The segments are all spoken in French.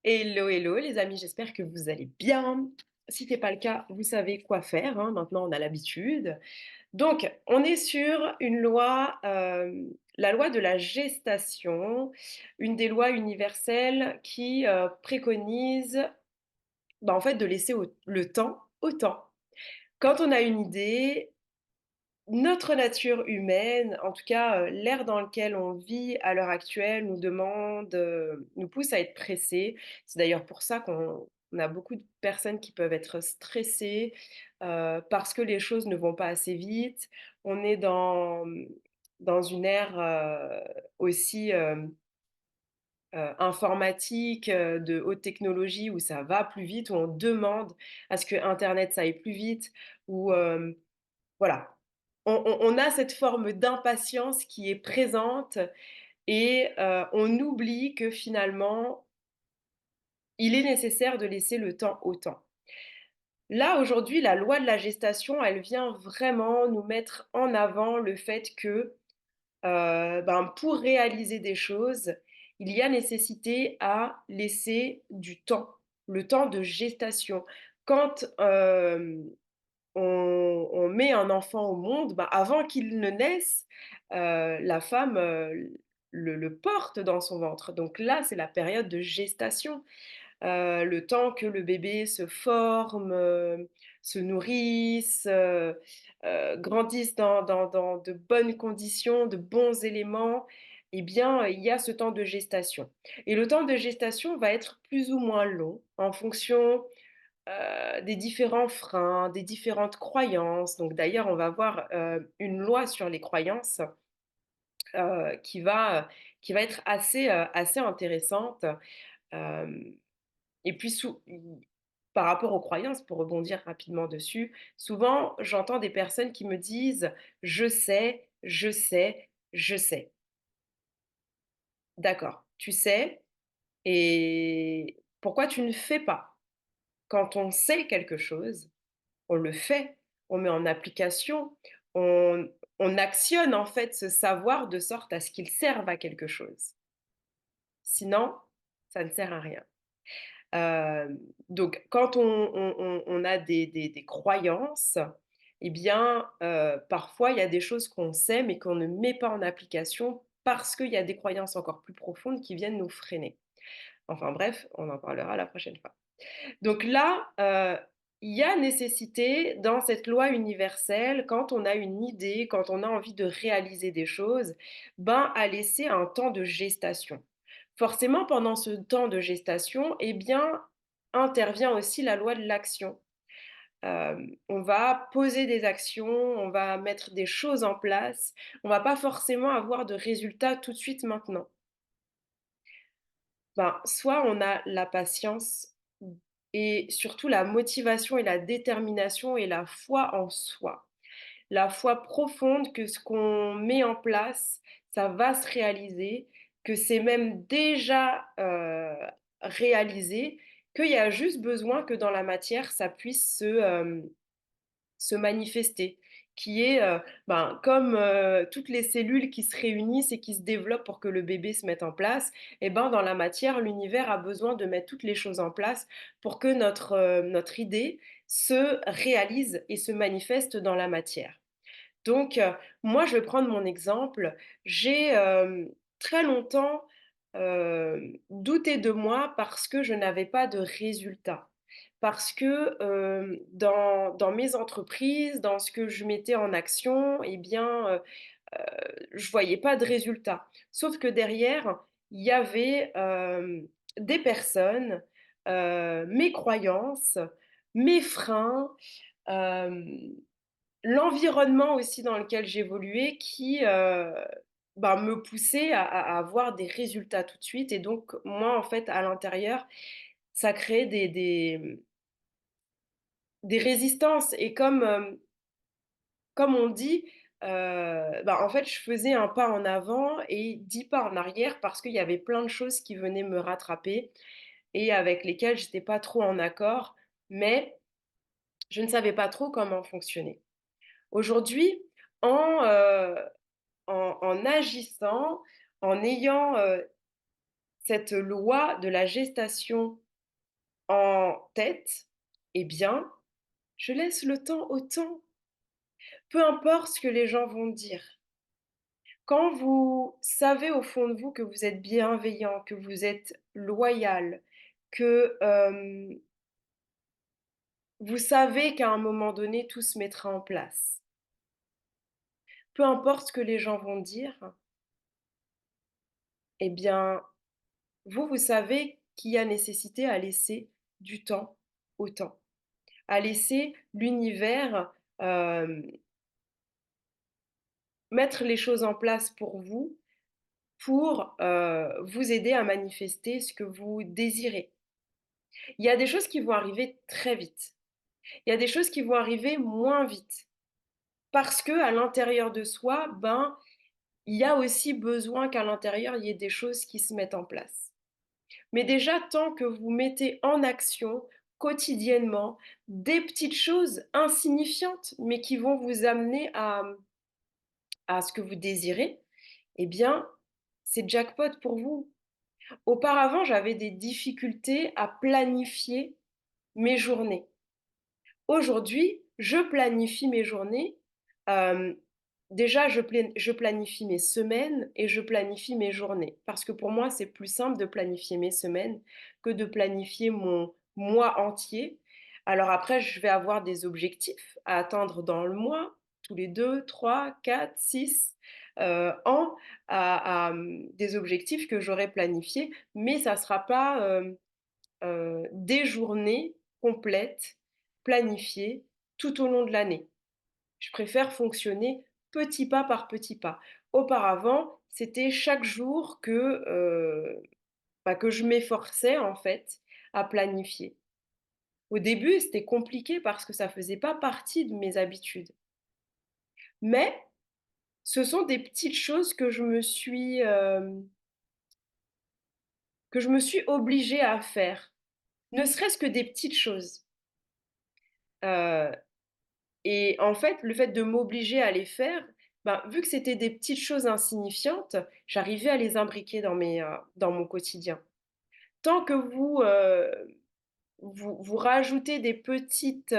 Hello, hello les amis, j'espère que vous allez bien. Si ce n'est pas le cas, vous savez quoi faire, hein, maintenant on a l'habitude. Donc, on est sur une loi, la loi de la gestation, une des lois universelles qui préconise en fait, de laisser le temps au temps. Quand on a une idée, notre nature humaine, en tout cas l'ère dans lequel on vit à l'heure actuelle, nous demande, nous pousse à être pressés. C'est d'ailleurs pour ça qu'on a beaucoup de personnes qui peuvent être stressées parce que les choses ne vont pas assez vite. On est dans une ère aussi informatique, de haute technologie où ça va plus vite, où on demande à ce que Internet ça aille plus vite, où voilà, on a cette forme d'impatience qui est présente et on oublie que finalement, il est nécessaire de laisser le temps au temps. Là, aujourd'hui, la loi de la gestation, elle vient vraiment nous mettre en avant le fait que, pour réaliser des choses, il y a nécessité à laisser du temps, le temps de gestation. Quand, on met un enfant au monde, avant qu'il ne naisse, la femme, le porte dans son ventre. Donc là, c'est la période de gestation, le temps que le bébé se forme, se nourrisse, grandisse dans de bonnes conditions, de bons éléments. Eh bien, il y a ce temps de gestation et le temps de gestation va être plus ou moins long en fonction des différents freins, des différentes croyances. Donc d'ailleurs, on va voir une loi sur les croyances euh, qui, va, qui va être assez intéressante. Euh, et puis, par rapport aux croyances, pour rebondir rapidement dessus, souvent j'entends des personnes qui me disent je sais, je sais, je sais. D'accord, tu sais, et pourquoi tu ne fais pas? Quand on sait quelque chose, on le fait, on met en application, on, on actionne en fait ce savoir de sorte à ce qu'il serve à quelque chose. Sinon, ça ne sert à rien. Donc, quand on a des croyances, eh bien, parfois, il y a des choses qu'on sait mais qu'on ne met pas en application parce qu'il y a des croyances encore plus profondes qui viennent nous freiner. Enfin bref, on en parlera la prochaine fois. Donc là, il y a nécessité dans cette loi universelle, quand on a une idée, quand on a envie de réaliser des choses, à laisser un temps de gestation. Forcément, pendant ce temps de gestation, eh bien, intervient aussi la loi de l'action. On va poser des actions, on va mettre des choses en place, on va pas forcément avoir de résultats tout de suite maintenant. Soit on a la patience et surtout la motivation et la détermination et la foi en soi. La foi profonde que ce qu'on met en place, ça va se réaliser, que c'est même déjà réalisé, qu'il y a juste besoin que dans la matière, ça puisse se manifester, qui est comme toutes les cellules qui se réunissent et qui se développent pour que le bébé se mette en place, et dans la matière, l'univers a besoin de mettre toutes les choses en place pour que notre idée se réalise et se manifeste dans la matière. Donc, moi, je vais prendre mon exemple. J'ai très longtemps douté de moi parce que je n'avais pas de résultats. Parce que dans mes entreprises, dans ce que je mettais en action, eh bien, je ne voyais pas de résultats. Sauf que derrière, il y avait des personnes, mes croyances, mes freins, euh, l'environnement aussi dans lequel j'évoluais qui me poussait à avoir des résultats tout de suite. Et donc, moi, en fait, à l'intérieur, ça créait des résistances. Et comme on dit, en fait, je faisais un pas en avant et 10 pas en arrière parce qu'il y avait plein de choses qui venaient me rattraper et avec lesquelles j'étais pas trop en accord, mais je ne savais pas trop comment fonctionner. Aujourd'hui, en, en agissant, en ayant cette loi de la gestation en tête, eh bien, je laisse le temps au temps. Peu importe ce que les gens vont dire. Quand vous savez au fond de vous que vous êtes bienveillant, que vous êtes loyal, que vous savez qu'à un moment donné, tout se mettra en place. Peu importe ce que les gens vont dire, eh bien, vous savez qu'il y a nécessité à laisser du temps au temps, à laisser l'univers mettre les choses en place pour vous, pour vous aider à manifester ce que vous désirez. Il y a des choses qui vont arriver très vite. Il y a des choses qui vont arriver moins vite. Parce que à l'intérieur de soi, ben, il y a aussi besoin qu'à l'intérieur, il y ait des choses qui se mettent en place. Mais déjà, tant que vous mettez en action quotidiennement des petites choses insignifiantes, mais qui vont vous amener à ce que vous désirez, eh bien, c'est jackpot pour vous. Auparavant, j'avais des difficultés à planifier mes journées. Aujourd'hui, je planifie mes journées. Euh, Déjà, je planifie mes semaines et je planifie mes journées. Parce que pour moi, c'est plus simple de planifier mes semaines que de planifier mon mois entier. Alors après, je vais avoir des objectifs à atteindre dans le mois, tous les 2, 3, 4, 6 ans, des objectifs que j'aurai planifiés, mais ça ne sera pas des journées complètes, planifiées tout au long de l'année. Je préfère fonctionner petit pas par petit pas. Auparavant, c'était chaque jour que je m'efforçais en fait à planifier. Au début, c'était compliqué parce que ça ne faisait pas partie de mes habitudes. Mais ce sont des petites choses que je me suis obligée à faire. Ne serait-ce que des petites choses. Euh, Et en fait, le fait de m'obliger à les faire, ben, vu que c'était des petites choses insignifiantes, j'arrivais à les imbriquer dans mon quotidien. Tant que vous rajoutez des petites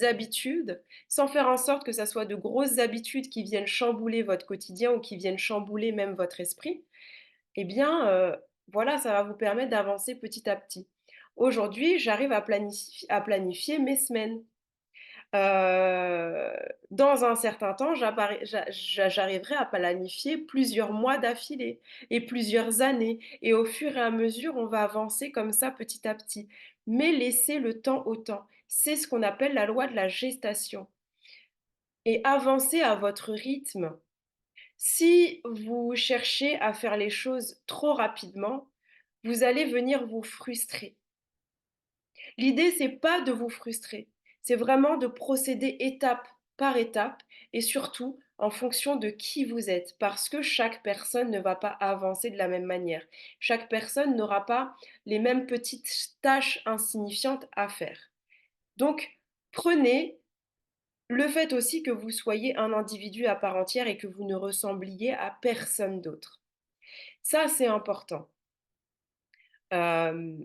habitudes, sans faire en sorte que ça soit de grosses habitudes qui viennent chambouler votre quotidien ou qui viennent chambouler même votre esprit, eh bien, voilà, ça va vous permettre d'avancer petit à petit. Aujourd'hui, j'arrive à planifier mes semaines. Heu, dans un certain temps, j'arriverai à planifier plusieurs mois d'affilée et plusieurs années et au fur et à mesure, on va avancer comme ça petit à petit. Mais laissez le temps au temps. C'est ce qu'on appelle la loi de la gestation et avancez à votre rythme. Si vous cherchez à faire les choses trop rapidement, vous allez venir vous frustrer. L'idée, c'est pas de vous frustrer, c'est vraiment de procéder étape par étape et surtout en fonction de qui vous êtes, parce que chaque personne ne va pas avancer de la même manière. Chaque personne n'aura pas les mêmes petites tâches insignifiantes à faire. Donc, prenez le fait aussi que vous soyez un individu à part entière et que vous ne ressembliez à personne d'autre. Ça, c'est important. Euh,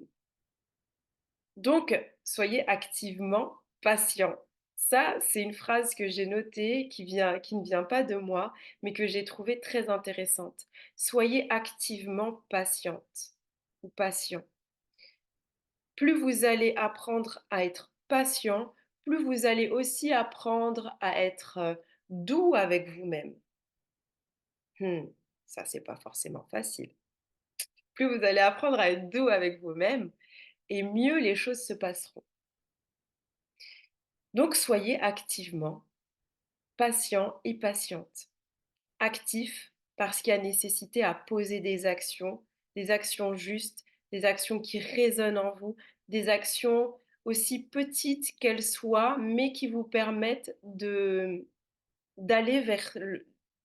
Donc, soyez activement patient. Ça, c'est une phrase que j'ai notée qui ne vient pas de moi, mais que j'ai trouvée très intéressante. Soyez activement patiente ou patient. Plus vous allez apprendre à être patient, plus vous allez aussi apprendre à être doux avec vous-même. Hmm, Ça, c'est pas forcément facile. Plus vous allez apprendre à être doux avec vous-même, et mieux les choses se passeront. Donc, soyez activement patient et patiente. Actif parce qu'il y a nécessité à poser des actions justes, des actions qui résonnent en vous, des actions aussi petites qu'elles soient, mais qui vous permettent d'aller vers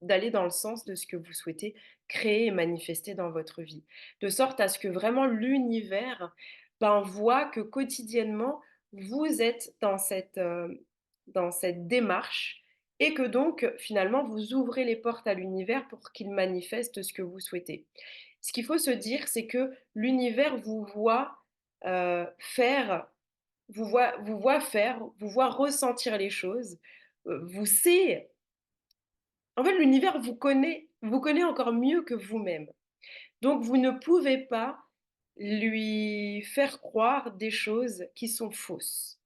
d'aller dans le sens de ce que vous souhaitez créer et manifester dans votre vie. De sorte à ce que vraiment l'univers voit que quotidiennement, vous êtes dans cette démarche et que donc finalement, vous ouvrez les portes à l'univers pour qu'il manifeste ce que vous souhaitez. Ce qu'il faut se dire, c'est que l'univers vous voit, faire, vous voit faire, vous voit ressentir les choses, vous sait en fait, l'univers vous connaît encore mieux que vous-même. Donc vous ne pouvez pas lui faire croire des choses qui sont fausses.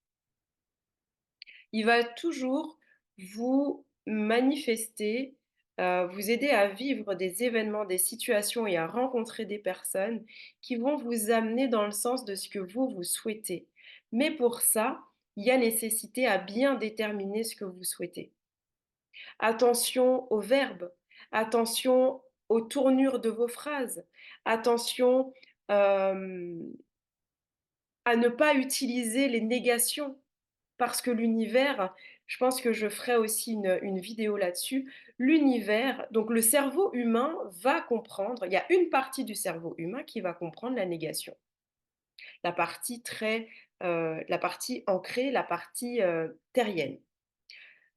Il va toujours vous manifester, vous aider à vivre des événements, des situations et à rencontrer des personnes qui vont vous amener dans le sens de ce que vous souhaitez. Mais pour ça, il y a nécessité à bien déterminer ce que vous souhaitez. Attention aux verbes, attention aux tournures de vos phrases, attention, hem, à ne pas utiliser les négations. Parce que l'univers, je pense que je ferai aussi une vidéo là-dessus. L'univers, donc le cerveau humain va comprendre, il y a une partie du cerveau humain qui va comprendre la négation. La partie la partie ancrée, la partie, terrienne.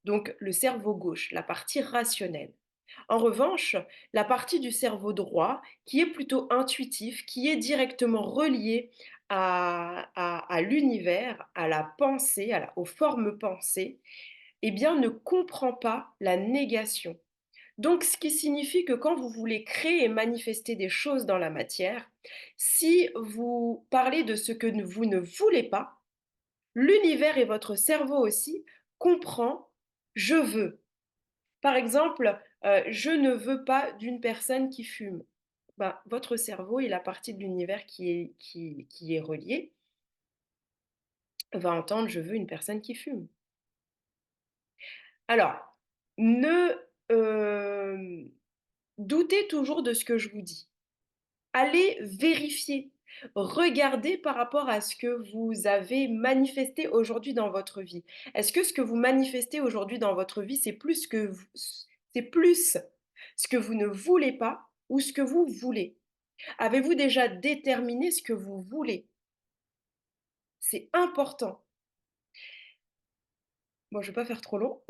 Donc le cerveau gauche, la partie rationnelle. En revanche, la partie du cerveau droit, qui est plutôt intuitif, qui est directement reliée à l'univers, à la pensée, aux formes pensées, eh bien, ne comprend pas la négation. Donc, ce qui signifie que quand vous voulez créer et manifester des choses dans la matière, si vous parlez de ce que vous ne voulez pas, l'univers et votre cerveau aussi comprend je veux. Par exemple, je ne veux pas d'une personne qui fume. Ben, votre cerveau et la partie de l'univers qui est reliée va entendre je veux une personne qui fume. Alors, ne doutez toujours de ce que je vous dis. Allez vérifier. Regardez par rapport à ce que vous avez manifesté aujourd'hui dans votre vie. Est-ce que ce que vous manifestez aujourd'hui dans votre vie, c'est plus ce que vous ne voulez pas ou ce que vous voulez? Avez-vous déjà déterminé ce que vous voulez? C'est important. Bon, je ne vais pas faire trop long.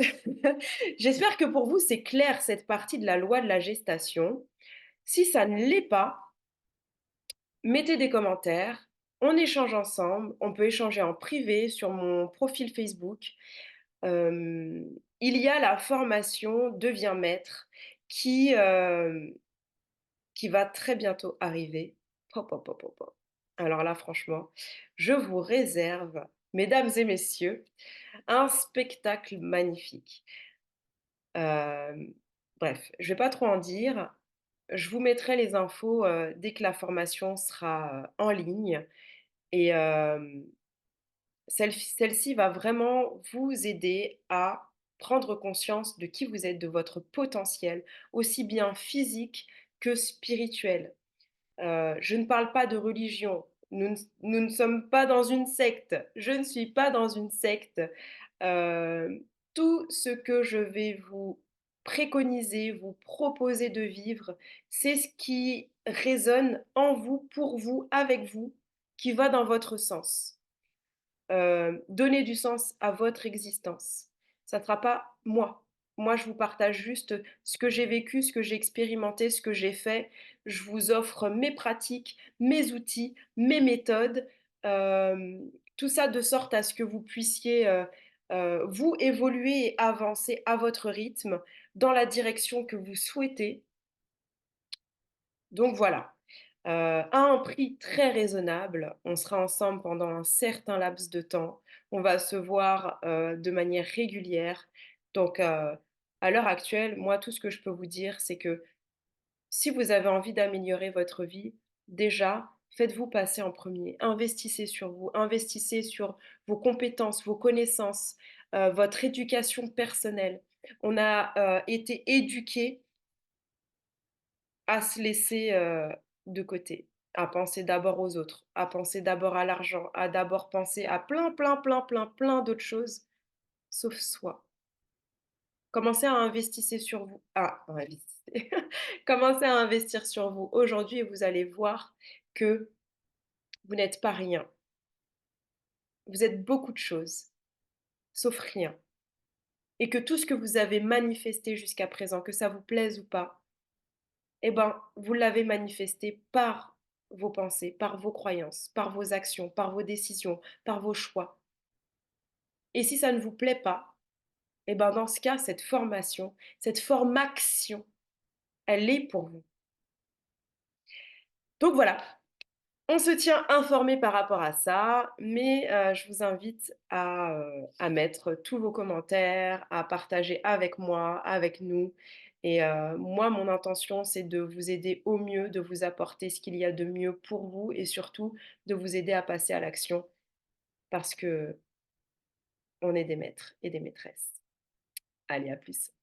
J'espère que pour vous, c'est clair cette partie de la loi de la gestation. Si ça ne l'est pas, mettez des commentaires, on échange ensemble, on peut échanger en privé sur mon profil Facebook. Hem, il y a la formation Deviens maître qui, qui va très bientôt arriver. Pop, pop, pop, pop, pop. Alors là, franchement, je vous réserve, mesdames et messieurs, un spectacle magnifique. Hem, bref, je vais pas trop en dire. Je vous mettrai les infos, dès que la formation sera, en ligne. Et celle-ci va vraiment vous aider à prendre conscience de qui vous êtes, de votre potentiel, aussi bien physique que spirituel. Je ne parle pas de religion. Nous ne sommes pas dans une secte. Je ne suis pas dans une secte. Tout ce que je vais vous préconiser, vous proposer de vivre, c'est ce qui résonne en vous, pour vous, avec vous, qui va dans votre sens. Donner du sens à votre existence. Ça ne sera pas moi. Moi, je vous partage juste ce que j'ai vécu, ce que j'ai expérimenté, ce que j'ai fait. Je vous offre mes pratiques, mes outils, mes méthodes, tout ça de sorte à ce que vous puissiez, vous évoluer et avancer à votre rythme, dans la direction que vous souhaitez. Donc voilà, à un prix très raisonnable. On sera ensemble pendant un certain laps de temps. On va se voir, de manière régulière. Donc, à l'heure actuelle, moi, tout ce que je peux vous dire, c'est que si vous avez envie d'améliorer votre vie, déjà, faites-vous passer en premier. Investissez sur vous, investissez sur vos compétences, vos connaissances, votre éducation personnelle. On a, été éduqués à se laisser, de côté, à penser d'abord aux autres, à penser d'abord à l'argent, à d'abord penser à plein, plein, plein, plein, plein d'autres choses, sauf soi. Commencez à investisser sur vous. Investissez. Commencez à investir sur vous aujourd'hui et vous allez voir que vous n'êtes pas rien. Vous êtes beaucoup de choses, sauf rien. Et que tout ce que vous avez manifesté jusqu'à présent, que ça vous plaise ou pas, eh ben, vous l'avez manifesté par vos pensées, par vos croyances, par vos actions, par vos décisions, par vos choix. Et si ça ne vous plaît pas, eh ben, dans ce cas, cette formation, elle est pour vous. Donc voilà, on se tient informé par rapport à ça, mais je vous invite à mettre tous vos commentaires, à partager avec moi, avec nous et moi, mon intention, c'est de vous aider au mieux, de vous apporter ce qu'il y a de mieux pour vous et surtout de vous aider à passer à l'action parce qu'on est des maîtres et des maîtresses. Allez, à plus.